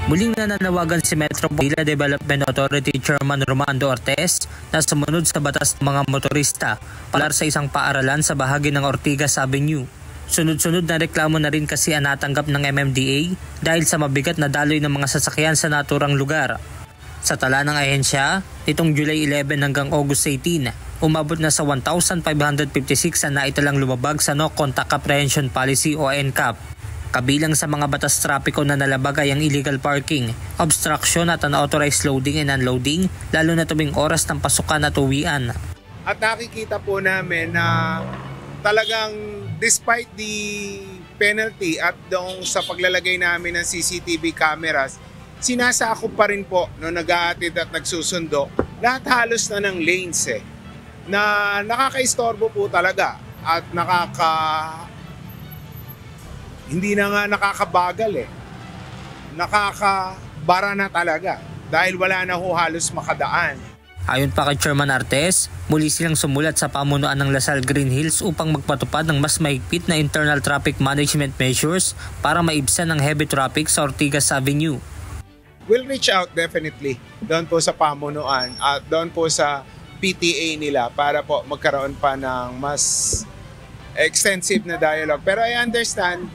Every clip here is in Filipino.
Muling nananawagan si Metro Manila Development Authority Chairman Romando Ortez na sumunod sa batas ng mga motorista palar sa isang paaralan sa bahagi ng Ortigas Avenue. Sunod-sunod na reklamo na rin kasi ang natanggap ng MMDA dahil sa mabigat na daloy ng mga sasakyan sa naturang lugar. Sa tala ng ahensya, nitong July 11 hanggang August 18, umabot na sa 1,556 ang naitalang lumabag sa No Contact Apprehension Policy o NCAP. Kabilang sa mga batas trapiko na nalabag ay ang illegal parking, obstruction at unauthorized loading and unloading, lalo na tuwing oras ng pasukan at uwian. At nakikita po namin na talagang despite the penalty at doon sa paglalagay namin ng CCTV cameras, sinasakop pa rin po no nag-aatid at nagsusundo. Lahat halos na ng lanes na nakakaistorbo po talaga at hindi na nga nakakabagal nakakabara na talaga dahil wala na ho halos makadaan. Ayon pa kay Chairman Artes, muli silang sumulat sa pamunuan ng Lasal Green Hills upang magpatupad ng mas mahigpit na internal traffic management measures para maibsan ang heavy traffic sa Ortigas Avenue. We'll reach out definitely doon po sa pamunuan at doon po sa PTA nila para po magkaroon pa ng mas extensive na dialogue. Pero I understand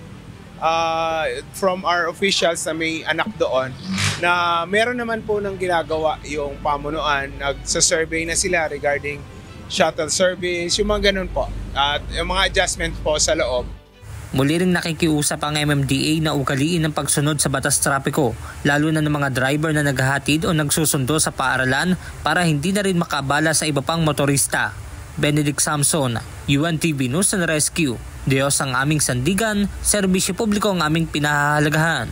from our officials na may anak doon na meron naman po ng ginagawa yung pamunuan. Nagsa-survey na sila regarding shuttle service, yung mga ganun po. At yung mga adjustment po sa loob. Muli ring nakikiusap ang MMDA na ugaliin ang pagsunod sa batas trapiko, lalo na ng mga driver na naghahatid o nagsusundo sa paaralan para hindi na rin makabala sa iba pang motorista. Benedict Samson, UNTV News and Rescue. Diyos ang aming sandigan, serbisyo publiko ang aming pinahahalagahan.